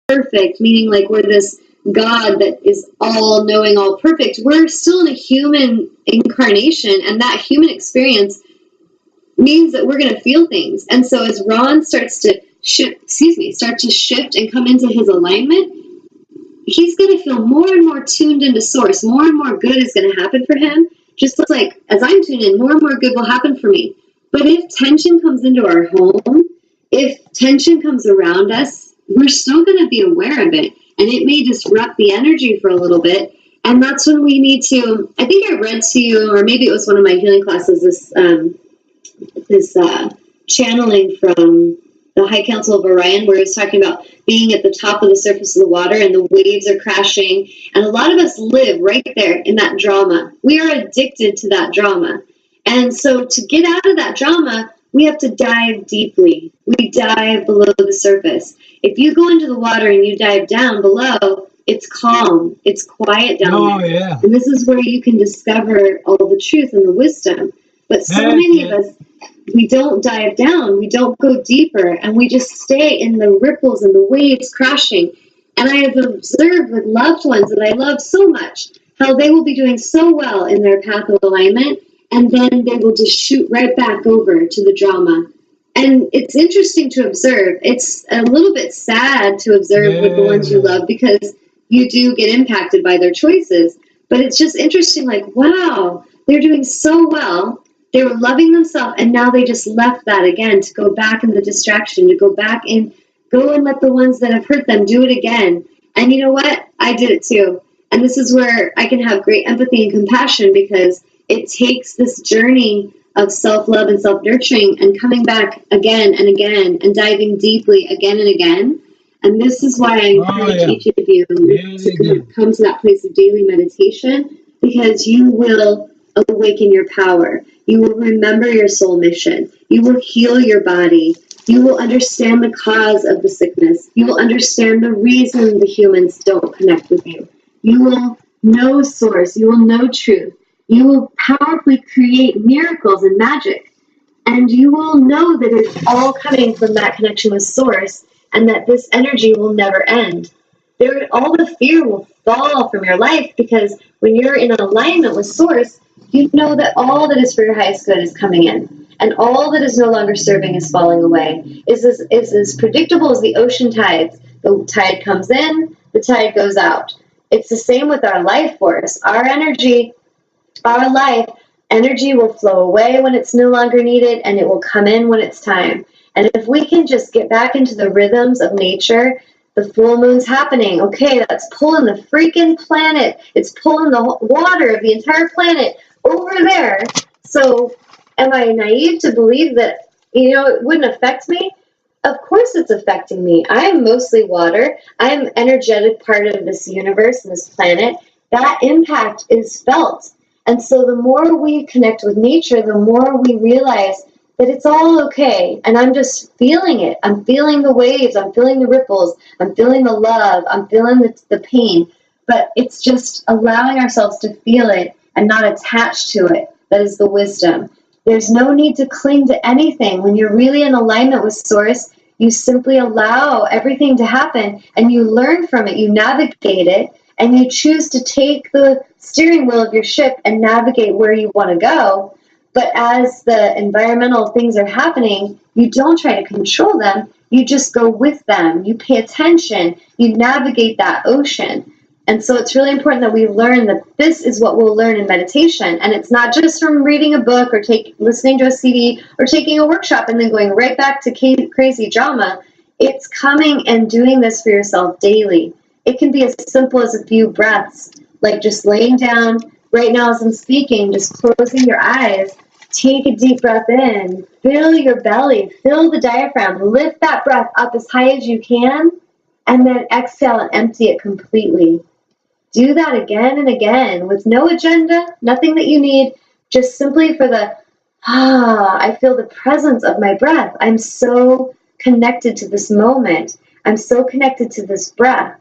perfect, meaning like we're this God that is all knowing, all perfect. We're still in a human incarnation, and that human experience means that we're going to feel things. And so as Ron starts to shift and come into his alignment, he's going to feel more and more tuned into source. More and more good is going to happen for him. Just like as I'm tuned in, more and more good will happen for me. But if tension comes into our home, if tension comes around us, we're still going to be aware of it. And it may disrupt the energy for a little bit. And that's when we need to, I think I read to you, or maybe it was one of my healing classes, this channeling from the High Council of Orion, where it was talking about being at the top of the surface of the water and the waves are crashing. And a lot of us live right there in that drama. We are addicted to that drama. And so to get out of that drama, we have to dive deeply. We dive below the surface. If you go into the water and you dive down below, it's calm. It's quiet down there. Yeah. And this is where you can discover all the truth and the wisdom. But so many of us, we don't dive down, we don't go deeper, and we just stay in the ripples and the waves crashing. And I have observed with loved ones that I love so much, how they will be doing so well in their path of alignment, and then they will just shoot right back over to the drama. And it's interesting to observe. It's a little bit sad to observe with the ones you love, because you do get impacted by their choices. But it's just interesting, like, wow, they're doing so well. They were loving themselves, and now they just left that again to go back in the distraction, to go back and go and let the ones that have hurt them do it again. And you know what? I did it too. And this is where I can have great empathy and compassion, because it takes this journey of self-love and self-nurturing and coming back again and again and diving deeply again and again. And this is why I encourage each of you to come to that place of daily meditation, because you will awaken your power. You will remember your soul mission. You will heal your body. You will understand the cause of the sickness. You will understand the reason the humans don't connect with you. You will know source. You will know truth. You will powerfully create miracles and magic. And you will know that it's all coming from that connection with source, and that this energy will never end. All the fear will fall from your life, because when you're in alignment with source, you know that all that is for your highest good is coming in, and all that is no longer serving is falling away. Is as predictable as the ocean tides. The tide comes in, the tide goes out. It's the same with our life force. Our energy, our life energy will flow away when it's no longer needed, and it will come in when it's time. And if we can just get back into the rhythms of nature, the full moon's happening. Okay, that's pulling the freaking planet. It's pulling the water of the entire planet over there. So am I naive to believe that, it wouldn't affect me? Of course it's affecting me. I am mostly water. I am an energetic part of this universe and this planet. That impact is felt. And so the more we connect with nature, the more we realize that it's all okay. And I'm just feeling it. I'm feeling the waves. I'm feeling the ripples. I'm feeling the love. I'm feeling the pain. But it's just allowing ourselves to feel it and not attach to it. That is the wisdom. There's no need to cling to anything. When you're really in alignment with source, you simply allow everything to happen, and you learn from it. You navigate it, and you choose to take the steering wheel of your ship and navigate where you want to go. But as the environmental things are happening, you don't try to control them. You just go with them. You pay attention. You navigate that ocean. And so it's really important that we learn that this is what we'll learn in meditation. And it's not just from reading a book or listening to a CD or taking a workshop and then going right back to crazy drama. It's coming and doing this for yourself daily. It can be as simple as a few breaths, like just laying down right now as I'm speaking, just closing your eyes. Take a deep breath in, fill your belly, fill the diaphragm, lift that breath up as high as you can, and then exhale and empty it completely. Do that again and again with no agenda, nothing that you need, just simply for I feel the presence of my breath. I'm so connected to this moment. I'm so connected to this breath.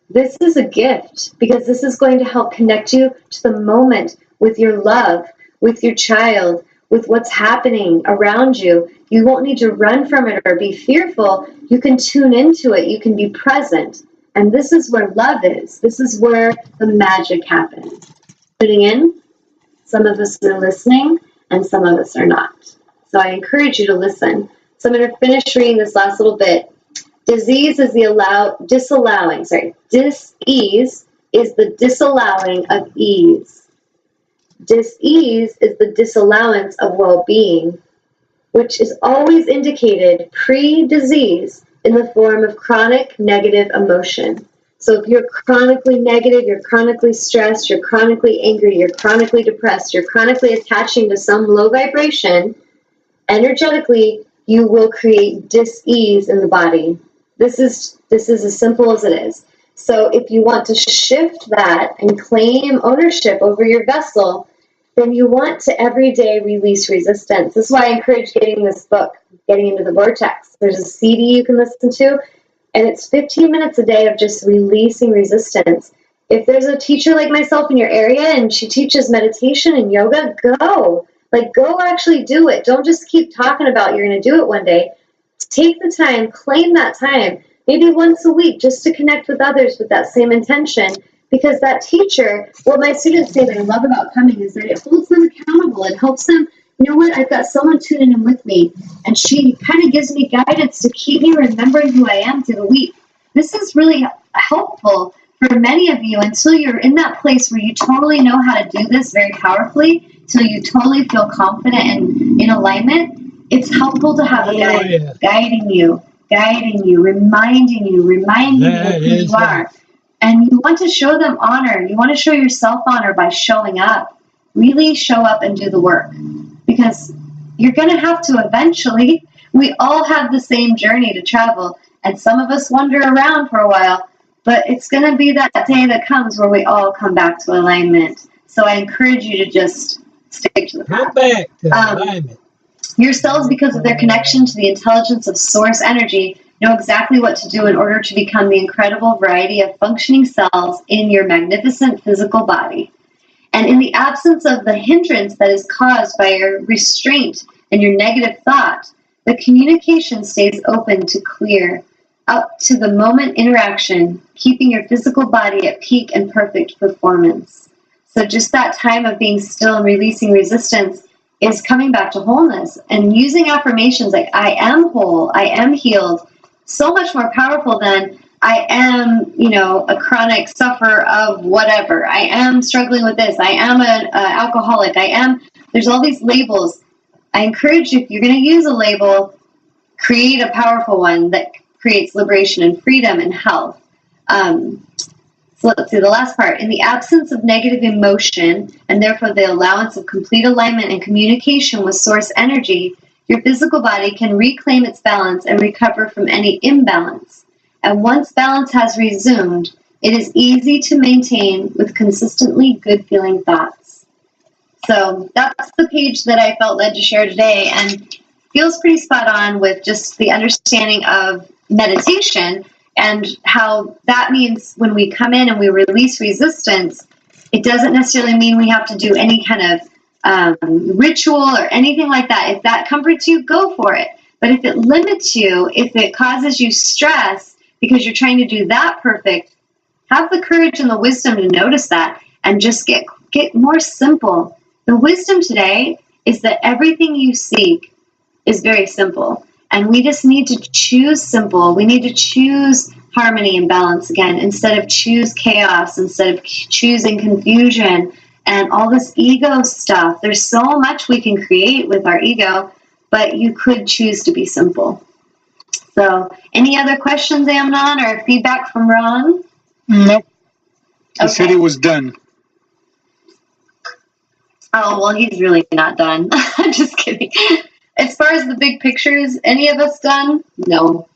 This is a gift, because this is going to help connect you to the moment with your love, with your child, with what's happening around you. You won't need to run from it or be fearful. You can tune into it. You can be present. And this is where love is. This is where the magic happens. Tuning in, some of us are listening, and some of us are not. So I encourage you to listen. So I'm going to finish reading this last little bit. Dis-ease is the dis-ease is the disallowing of ease. Dis-ease is the disallowance of well-being, which is always indicated pre-disease in the form of chronic negative emotion. So if you're chronically negative, you're chronically stressed, you're chronically angry, you're chronically depressed, you're chronically attaching to some low vibration, energetically, you will create dis-ease in the body. This is as simple as it is. So if you want to shift that and claim ownership over your vessel, then you want to every day release resistance. This is why I encourage getting this book, Getting Into the Vortex. There's a CD you can listen to, and it's 15 minutes a day of just releasing resistance. If there's a teacher like myself in your area and she teaches meditation and yoga, go. Go actually do it. Don't just keep talking about you're going to do it one day. Take the time, claim that time, maybe once a week, just to connect with others with that same intention. Because that teacher, what my students say that I love about coming is that it holds them accountable. It helps them, you know what, I've got someone tuning in with me, and she kind of gives me guidance to keep me remembering who I am through the week. This is really helpful for many of you until you're in that place where you totally know how to do this very powerfully, till you totally feel confident and in alignment. It's helpful to have a guide guiding you, reminding you of who you are. And you want to show them honor. You want to show yourself honor by showing up. Really show up and do the work. Because you're going to have to eventually. We all have the same journey to travel. And some of us wander around for a while. But it's going to be that day that comes where we all come back to alignment. So I encourage you to just stick to the path. Come back to alignment. Your cells, because of their connection to the intelligence of source energy, know exactly what to do in order to become the incredible variety of functioning cells in your magnificent physical body. And in the absence of the hindrance that is caused by your restraint and your negative thought, the communication stays open to clear up to the moment interaction, keeping your physical body at peak and perfect performance. So just that time of being still and releasing resistance is coming back to wholeness, and using affirmations like I am whole, I am healed, so much more powerful than I am, a chronic sufferer of whatever. I am struggling with this. I am an alcoholic. There's all these labels. I encourage you, if you're going to use a label, create a powerful one that creates liberation and freedom and health. So let's see the last part. In the absence of negative emotion, and therefore the allowance of complete alignment and communication with source energy, your physical body can reclaim its balance and recover from any imbalance. And once balance has resumed, it is easy to maintain with consistently good-feeling thoughts. So that's the page that I felt led to share today, and feels pretty spot on with just the understanding of meditation and how that means when we come in and we release resistance, it doesn't necessarily mean we have to do any kind of ritual or anything like that. If that comforts you, go for it. But if it limits you, if it causes you stress because you're trying to do that perfect, have the courage and the wisdom to notice that and just get more simple. The wisdom today is that everything you seek is very simple. And we just need to choose simple. We need to choose harmony and balance again, instead of choose chaos, instead of choosing confusion and all this ego stuff. There's so much we can create with our ego, but you could choose to be simple. So, any other questions, Amnon, or feedback from Ron? Nope. He said it was done. Oh, well, he's really not done. I'm just kidding. As far as the big pictures, any of us done? No.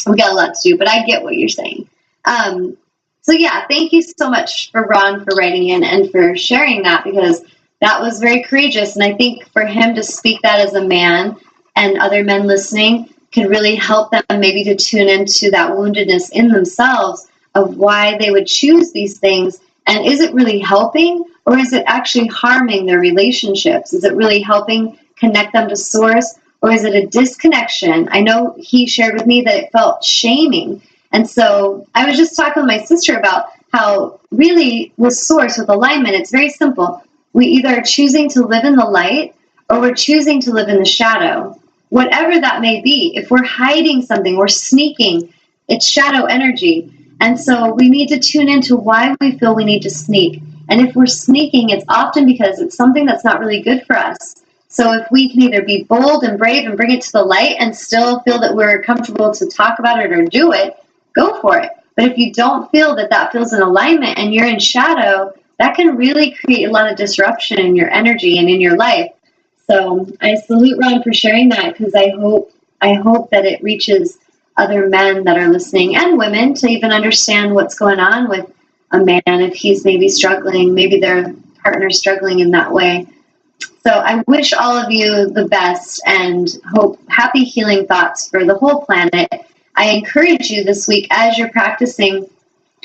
We got a lot to do, but I get what you're saying. So yeah, thank you so much for Ron for writing in and for sharing that, because that was very courageous. And I think for him to speak that as a man and other men listening could really help them maybe to tune into that woundedness in themselves of why they would choose these things. And is it really helping, or is it actually harming their relationships? Is it really helping connect them to source, or is it a disconnection? I know he shared with me that it felt shaming. And so I was just talking with my sister about how really with source, with alignment, it's very simple. We either are choosing to live in the light or we're choosing to live in the shadow. Whatever that may be, if we're hiding something, we're sneaking, it's shadow energy. And so we need to tune into why we feel we need to sneak. And if we're sneaking, it's often because it's something that's not really good for us. So if we can either be bold and brave and bring it to the light and still feel that we're comfortable to talk about it or do it, go for it. But if you don't feel that that feels in alignment and you're in shadow, that can really create a lot of disruption in your energy and in your life. So I salute Ron for sharing that, because I hope that it reaches other men that are listening and women to even understand what's going on with a man if he's maybe struggling, maybe their partner's struggling in that way. So I wish all of you the best and hope happy healing thoughts for the whole planet. I encourage you this week as you're practicing,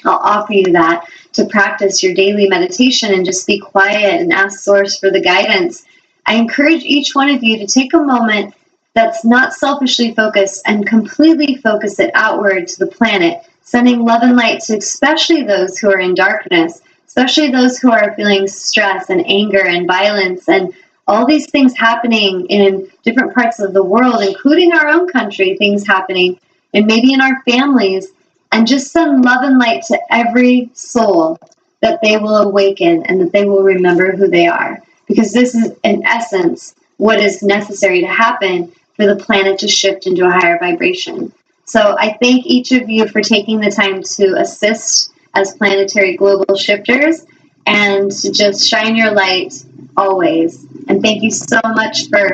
I'll offer you that, to practice your daily meditation and just be quiet and ask Source for the guidance. I encourage each one of you to take a moment that's not selfishly focused and completely focus it outward to the planet, sending love and light to especially those who are in darkness, especially those who are feeling stress and anger and violence and all these things happening in different parts of the world, including our own country, things happening, and maybe in our families, and just send love and light to every soul that they will awaken and that they will remember who they are. Because this is, in essence, what is necessary to happen for the planet to shift into a higher vibration. So I thank each of you for taking the time to assist as planetary global shifters and to just shine your light always. And thank you so much for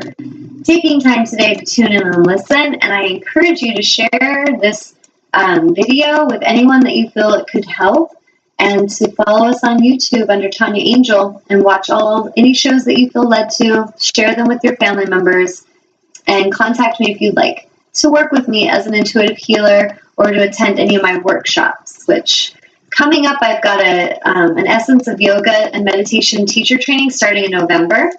taking time today to tune in and listen. And I encourage you to share this video with anyone that you feel it could help, and to follow us on YouTube under Tanya Angel and watch any shows that you feel led to. Share them with your family members, and contact me if you'd like to work with me as an intuitive healer or to attend any of my workshops, which coming up, I've got an Essence of Yoga and Meditation teacher training starting in November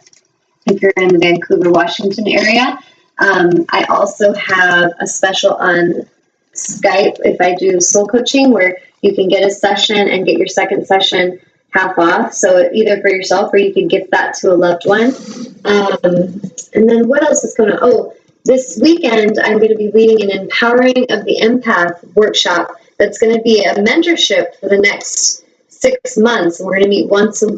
if you're in the Vancouver, Washington area. I also have a special on Skype if I do soul coaching, where you can get a session and get your second session half off. So either for yourself or you can gift that to a loved one. And then what else is going on? Oh, this weekend I'm going to be leading an Empowering of the Empath workshop that's going to be a mentorship for the next 6 months. And we're going to meet once a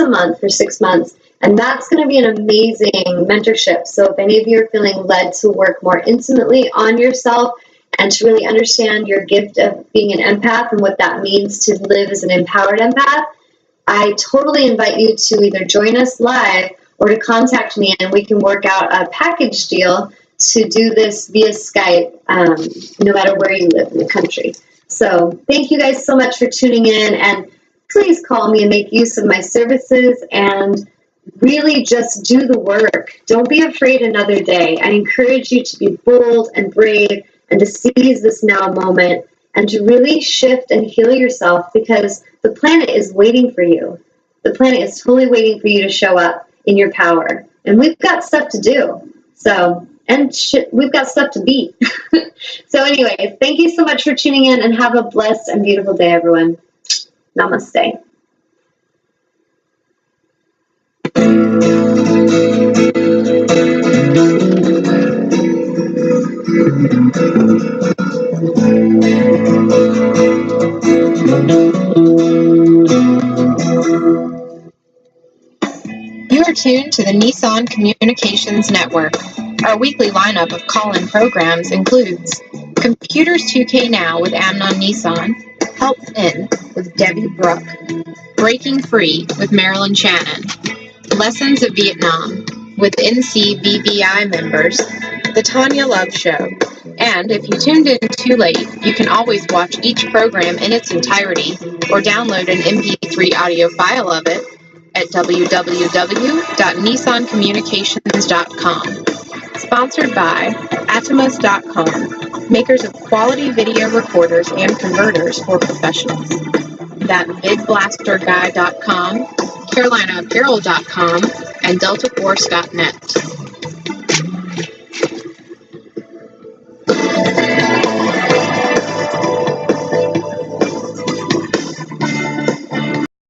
month for 6 months. And that's going to be an amazing mentorship. So if any of you are feeling led to work more intimately on yourself and to really understand your gift of being an empath and what that means to live as an empowered empath, I totally invite you to either join us live or to contact me, and we can work out a package deal to do this via Skype, no matter where you live in the country. So thank you guys so much for tuning in, and please call me and make use of my services, and really just do the work. Don't be afraid another day. I encourage you to be bold and brave and to seize this now moment and to really shift and heal yourself, because the planet is waiting for you. The planet is totally waiting for you to show up in your power. And we've got stuff to do. We've got stuff to beat. So anyway, thank you so much for tuning in, and have a blessed and beautiful day, everyone. Namaste. You are tuned to the Nissan Communications Network. Our weekly lineup of call-in programs includes Computers 2K Now with Amnon Nissan, Help In with Debbie Brooke, Breaking Free with Marilyn Shannon, Lessons of Vietnam with NCVVI members, The Tanya Love Show, and if you tuned in too late, you can always watch each program in its entirety or download an MP3 audio file of it at www.nissancommunications.com. Sponsored by Atomos.com, makers of quality video recorders and converters for professionals. That VidBlasterGuy.com, CarolinaApparel.com, and DeltaForce.net.